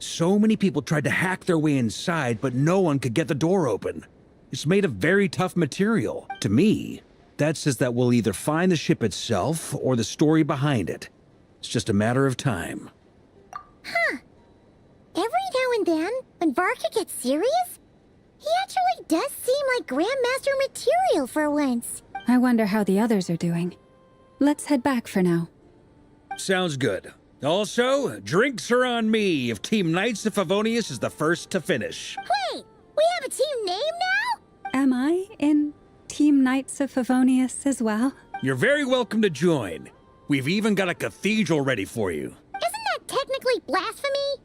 [SPEAKER 6] So many people tried to hack their way inside, but no one could get the door open. It's made of very tough material. To me, that says that we'll either find the ship itself or the story behind it. It's just a matter of time.
[SPEAKER 2] Huh. Every now and then, when Varka gets serious, he actually does seem like Grandmaster material for once.
[SPEAKER 7] I wonder how the others are doing. Let's head back for now.
[SPEAKER 6] Sounds good. Also, drinks are on me if Team Knights of Favonius is the first to finish.
[SPEAKER 2] Wait, we have a team name now?
[SPEAKER 7] Am I in Team Knights of Favonius as well?
[SPEAKER 6] You're very welcome to join. We've even got a cathedral ready for you.
[SPEAKER 2] Isn't that technically blasphemy?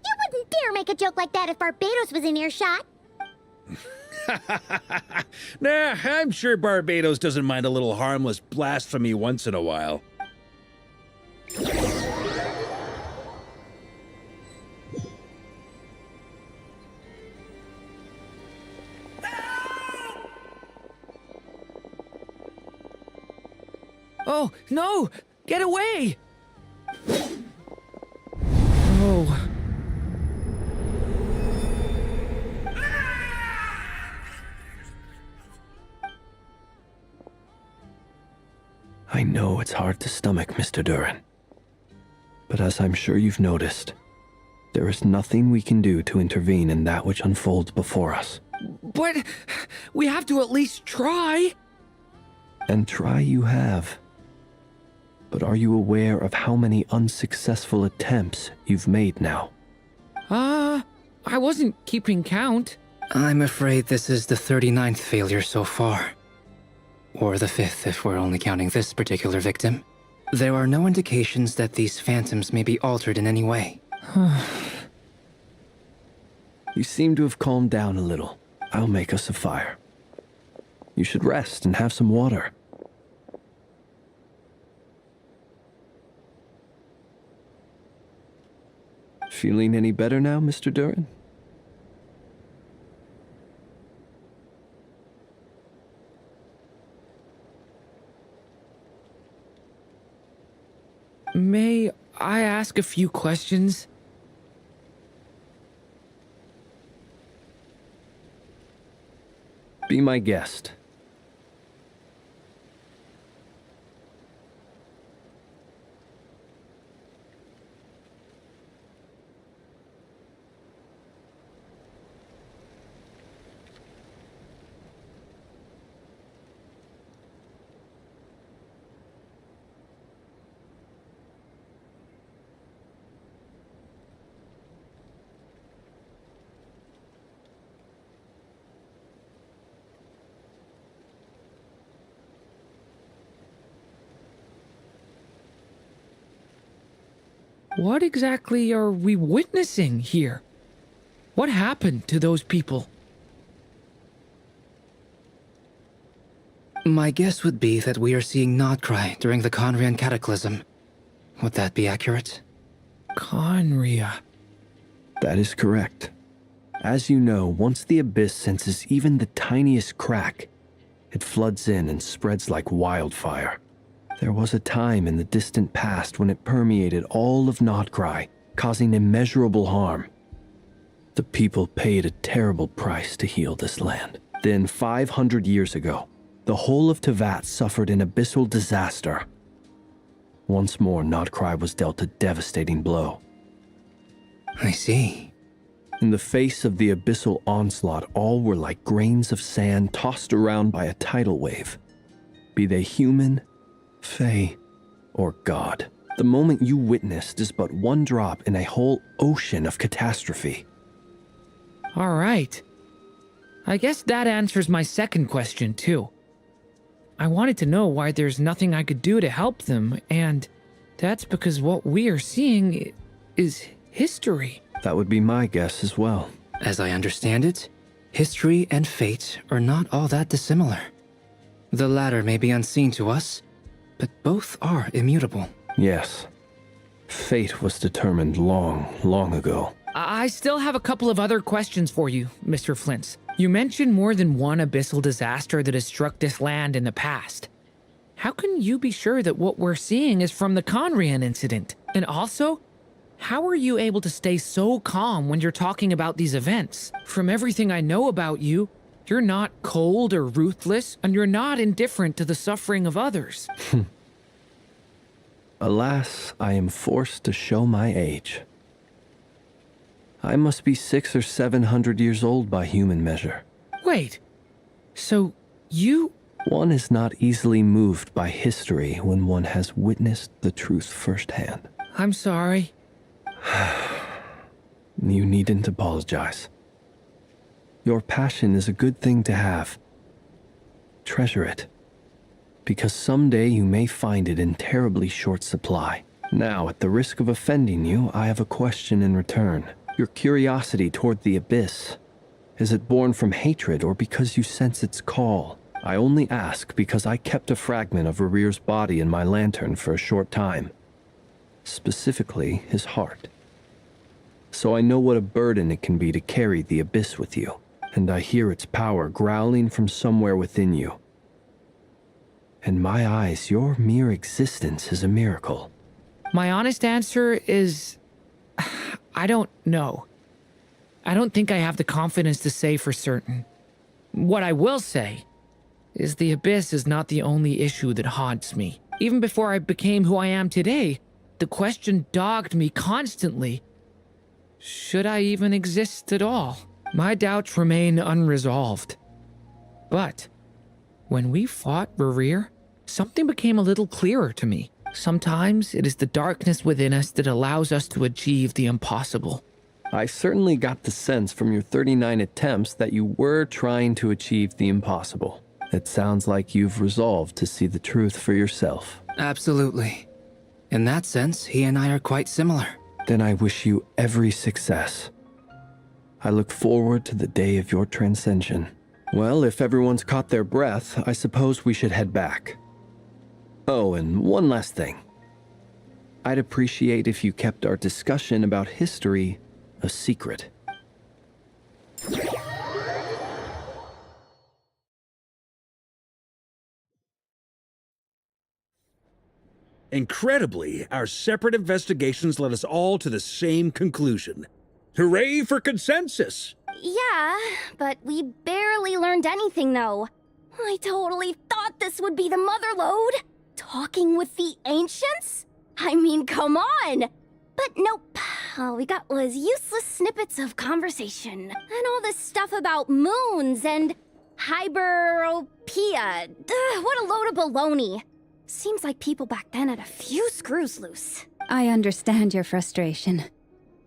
[SPEAKER 2] You wouldn't dare make a joke like that if Barbados was in earshot.
[SPEAKER 6] Nah, I'm sure Barbados doesn't mind a little harmless blasphemy once in a while.
[SPEAKER 8] Oh, no! Get away! Oh.
[SPEAKER 9] I know it's hard to stomach, Mr. Duran. But as I'm sure you've noticed, there is nothing we can do to intervene in that which unfolds before us.
[SPEAKER 8] But we have to at least try.
[SPEAKER 9] And try you have. But are you aware of how many unsuccessful attempts you've made now?
[SPEAKER 8] I wasn't keeping count.
[SPEAKER 10] I'm afraid this is the 39th failure so far. Or the 5th if we're only counting this particular victim. There are no indications that these phantoms may be altered in any way.
[SPEAKER 9] You seem to have calmed down a little. I'll make us a fire. You should rest and have some water. Feeling any better now, Mr. Durin?
[SPEAKER 8] May I ask a few questions?
[SPEAKER 9] Be my guest.
[SPEAKER 8] What exactly are we witnessing here? What happened to those people?
[SPEAKER 10] My guess would be that we are seeing Nodcry during the Conrian Cataclysm. Would that be accurate?
[SPEAKER 8] Conria.
[SPEAKER 9] That is correct. As you know, once the Abyss senses even the tiniest crack, it floods in and spreads like wildfire. There was a time in the distant past when it permeated all of Nodcry, causing immeasurable harm. The people paid a terrible price to heal this land. Then 500 years ago, the whole of Teyvat suffered an abyssal disaster. Once more, Nodcry was dealt a devastating blow.
[SPEAKER 10] I see.
[SPEAKER 9] In the face of the abyssal onslaught, all were like grains of sand tossed around by a tidal wave. Be they human, Fae, or God. The moment you witnessed is but one drop in a whole ocean of catastrophe.
[SPEAKER 8] All right. I guess that answers my second question, too. I wanted to know why there's nothing I could do to help them, and that's because what we are seeing is history.
[SPEAKER 9] That would be my guess as well.
[SPEAKER 10] As I understand it, history and fate are not all that dissimilar. The latter may be unseen to us, but both are immutable.
[SPEAKER 9] Yes. Fate was determined long, long ago.
[SPEAKER 8] I still have a couple of other questions for you, Mr. Flintz. You mentioned more than one abyssal disaster that has struck this land in the past. How can you be sure that what we're seeing is from the Conrian incident? And also, how are you able to stay so calm when you're talking about these events? From everything I know about you, you're not cold or ruthless, and you're not indifferent to the suffering of others.
[SPEAKER 9] Alas, I am forced to show my age. I must be 600 or 700 years old by human measure.
[SPEAKER 8] Wait, so you...
[SPEAKER 9] One is not easily moved by history when one has witnessed the truth firsthand.
[SPEAKER 8] I'm sorry.
[SPEAKER 9] You needn't apologize. Your passion is a good thing to have. Treasure it, because someday you may find it in terribly short supply. Now, at the risk of offending you, I have a question in return. Your curiosity toward the Abyss, is it born from hatred or because you sense its call? I only ask because I kept a fragment of Rarir's body in my lantern for a short time. Specifically, his heart. So I know what a burden it can be to carry the Abyss with you, and I hear its power growling from somewhere within you. In my eyes, your mere existence is a miracle.
[SPEAKER 8] My honest answer is... I don't know. I don't think I have the confidence to say for certain. What I will say is the Abyss is not the only issue that haunts me. Even before I became who I am today, the question dogged me constantly. Should I even exist at all? My doubts remain unresolved. But when we fought Rarir, something became a little clearer to me. Sometimes it is the darkness within us that allows us to achieve the impossible.
[SPEAKER 9] I certainly got the sense from your 39 attempts that you were trying to achieve the impossible. It sounds like you've resolved to see the truth for yourself.
[SPEAKER 10] Absolutely. In that sense, he and I are quite similar.
[SPEAKER 9] Then I wish you every success. I look forward to the day of your transcension. Well, if everyone's caught their breath, I suppose we should head back. Oh, and one last thing. I'd appreciate if you kept our discussion about history a secret.
[SPEAKER 6] Incredibly, our separate investigations led us all to the same conclusion. Hooray for consensus!
[SPEAKER 3] Yeah, but we barely learned anything, though. I totally thought this would be the motherlode. Talking with the ancients? I mean, come on! But nope. All we got was useless snippets of conversation. And all this stuff about moons and hyperopia. What a load of baloney. Seems like people back then had a few screws loose.
[SPEAKER 7] I understand your frustration.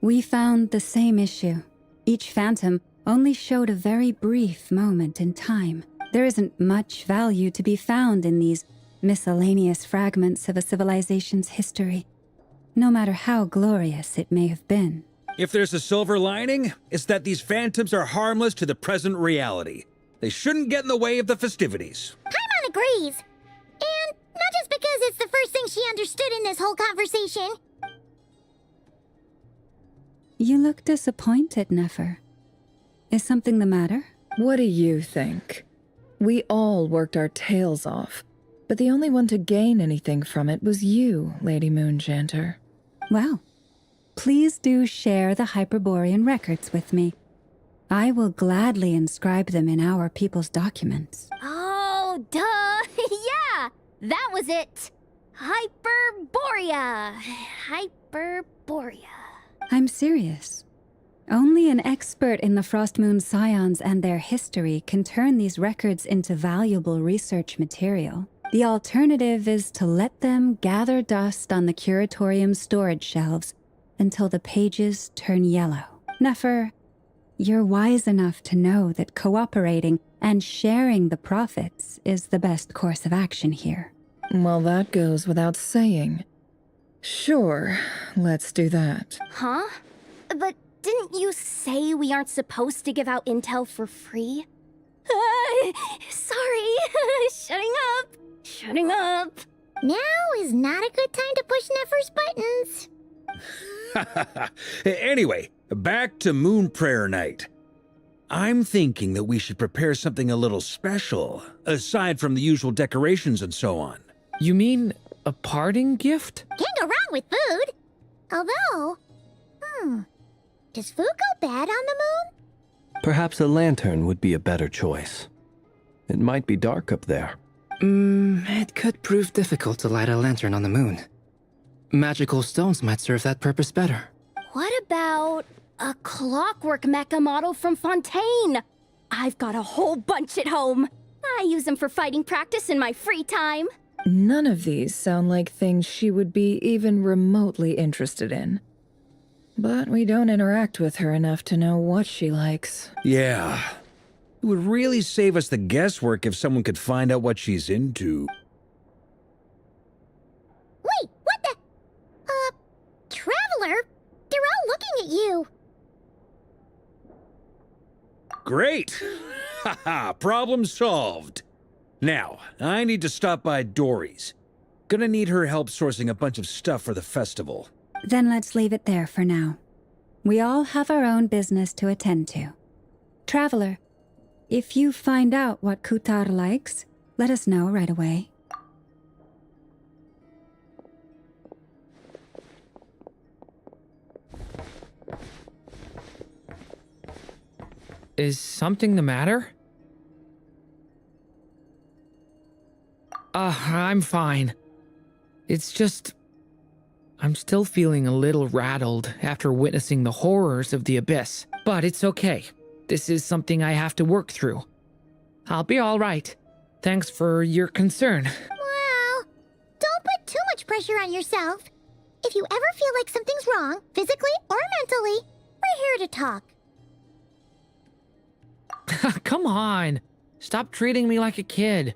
[SPEAKER 7] We found the same issue. Each phantom only showed a very brief moment in time. There isn't much value to be found in these miscellaneous fragments of a civilization's history, no matter how glorious it may have been.
[SPEAKER 6] If there's a silver lining, it's that these phantoms are harmless to the present reality. They shouldn't get in the way of the festivities.
[SPEAKER 2] Paimon agrees. And not just because it's the first thing she understood in this whole conversation.
[SPEAKER 7] You look disappointed, Nefer. Is something the matter?
[SPEAKER 11] What do you think? We all worked our tails off, but the only one to gain anything from it was you, Lady Moonjanter.
[SPEAKER 7] Well, please do share the Hyperborean records with me. I will gladly inscribe them in our people's documents.
[SPEAKER 3] Oh, duh! Yeah! That was it! Hyperborea! Hyperborea.
[SPEAKER 7] I'm serious. Only an expert in the Frostmoon Scions and their history can turn these records into valuable research material. The alternative is to let them gather dust on the Curatorium's storage shelves until the pages turn yellow. Nefer, you're wise enough to know that cooperating and sharing the profits is the best course of action here.
[SPEAKER 11] Well, that goes without saying. Sure, let's do that.
[SPEAKER 3] Huh? But didn't you say we aren't supposed to give out intel for free? Sorry. Shutting up.
[SPEAKER 2] Now is not a good time to push Nefer's buttons.
[SPEAKER 6] Anyway, back to Moon Prayer Night. I'm thinking that we should prepare something a little special, aside from the usual decorations and so on.
[SPEAKER 8] You mean a parting gift?
[SPEAKER 2] Can't go wrong with food. Although, does food go bad on the moon?
[SPEAKER 9] Perhaps a lantern would be a better choice. It might be dark up there.
[SPEAKER 10] It could prove difficult to light a lantern on the moon. Magical stones might serve that purpose better.
[SPEAKER 3] What about a clockwork mecha model from Fontaine? I've got a whole bunch at home. I use them for fighting practice in my free time.
[SPEAKER 11] None of these sound like things she would be even remotely interested in. But we don't interact with her enough to know what she likes.
[SPEAKER 6] Yeah. It would really save us the guesswork if someone could find out what she's into.
[SPEAKER 2] Wait, what the? Traveler? They're all looking at you.
[SPEAKER 6] Great! Haha, problem solved. Now, I need to stop by Dory's. Gonna need her help sourcing a bunch of stuff for the festival.
[SPEAKER 7] Then let's leave it there for now. We all have our own business to attend to. Traveler, if you find out what Kutar likes, let us know right away.
[SPEAKER 8] Is something the matter? I'm fine. It's just... I'm still feeling a little rattled after witnessing the horrors of the Abyss. But it's okay. This is something I have to work through. I'll be all right. Thanks for your concern.
[SPEAKER 2] Well, don't put too much pressure on yourself. If you ever feel like something's wrong, physically or mentally, we're here to talk.
[SPEAKER 8] Come on. Stop treating me like a kid.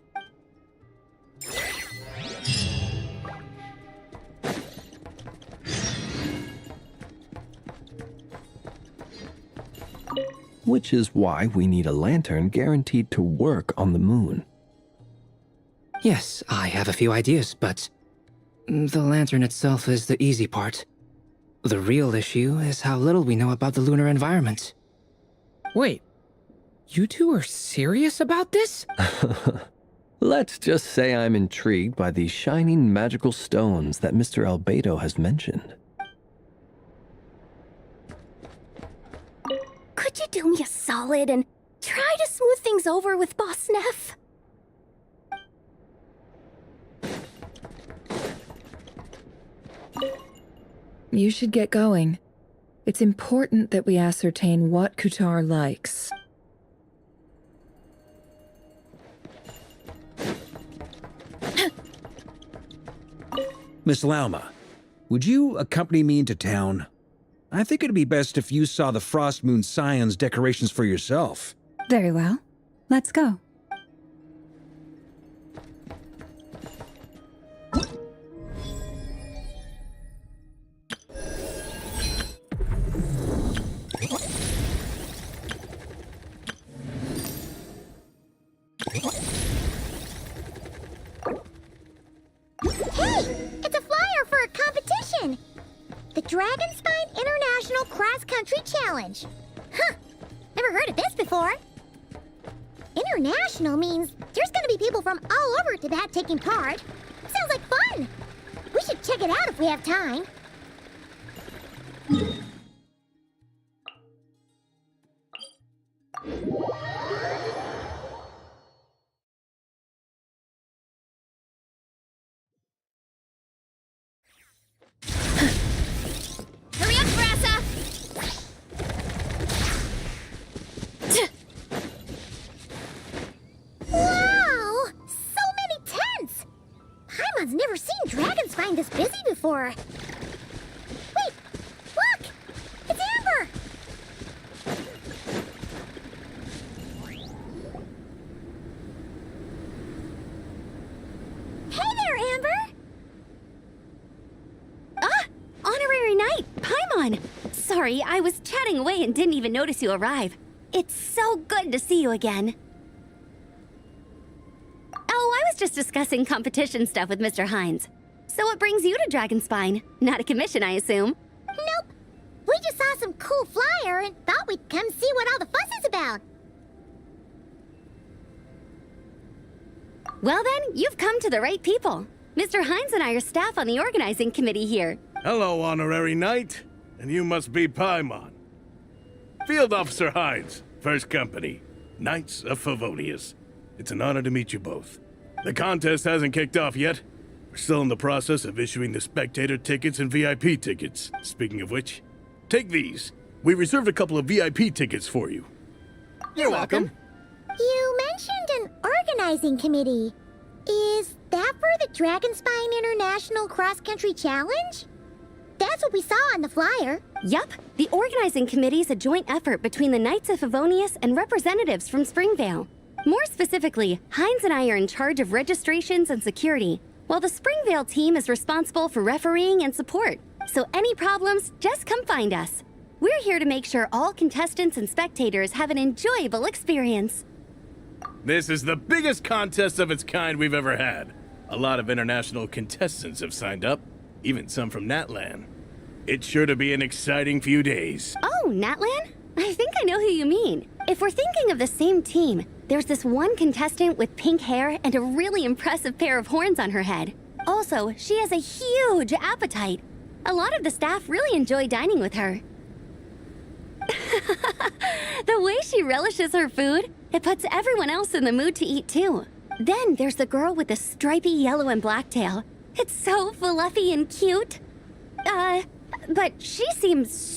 [SPEAKER 9] which is why we need a lantern guaranteed to work on the moon.
[SPEAKER 10] Yes, I have a few ideas, but the lantern itself is the easy part. The real issue is how little we know about the lunar environment.
[SPEAKER 8] Wait, you two are serious about this?
[SPEAKER 9] Let's just say I'm intrigued by these shining magical stones that Mr. Albedo has mentioned.
[SPEAKER 3] Could you do me a solid and try to smooth things over with Boss Neff?
[SPEAKER 11] You should get going. It's important that we ascertain what Kutar likes.
[SPEAKER 6] Miss Lauma, would you accompany me into town? I think it'd be best if you saw the Frost Moon Scion's decorations for yourself.
[SPEAKER 7] Very well. Let's go.
[SPEAKER 2] Hey! It's a flyer for a competition! The Dragonspine International Cross-Country Challenge. Huh! Never heard of this before. International means there's gonna be people from all over Tibet taking part. Sounds like fun! We should check it out if we have time.
[SPEAKER 3] Hurry up, Brassa!
[SPEAKER 2] Wow! So many tents! Paimon's never seen Dragonspine this busy before. Wait! Look! It's Amber! Hey there, Amber!
[SPEAKER 3] Honorary Knight, Paimon! Sorry, I was chatting away and didn't even notice you arrive. It's so good to see you again. Oh, I was just discussing competition stuff with Mr. Hines. So what brings you to Dragonspine? Not a commission, I assume?
[SPEAKER 2] Nope. We just saw some cool flyer and thought we'd come see what all the fuss is about.
[SPEAKER 3] Well then, you've come to the right people. Mr. Hines and I are staff on the organizing committee here.
[SPEAKER 14] Hello, Honorary Knight. And you must be Paimon. Field Officer Hines, First Company, Knights of Favonius. It's an honor to meet you both. The contest hasn't kicked off yet. We're still in the process of issuing the spectator tickets and VIP tickets. Speaking of which, take these. We reserved a couple of VIP tickets for you.
[SPEAKER 3] You're welcome.
[SPEAKER 2] You mentioned an organizing committee. Is that for the Dragonspine International Cross Country Challenge? That's what we saw on the flyer.
[SPEAKER 3] Yup, the organizing committee is a joint effort between the Knights of Favonius and representatives from Springvale. More specifically, Hines and I are in charge of registrations and security, while the Springvale team is responsible for refereeing and support. So any problems, just come find us. We're here to make sure all contestants and spectators have an enjoyable experience.
[SPEAKER 14] This is the biggest contest of its kind we've ever had. A lot of international contestants have signed up, even some from Natlan. It's sure to be an exciting few days.
[SPEAKER 3] Oh, Natlan? I think I know who you mean. If we're thinking of the same team, there's this one contestant with pink hair and a really impressive pair of horns on her head. Also, she has a huge appetite. A lot of the staff really enjoy dining with her. The way she relishes her food, it puts everyone else in the mood to eat too. Then there's the girl with the stripy yellow and black tail. It's so fluffy and cute. But she seems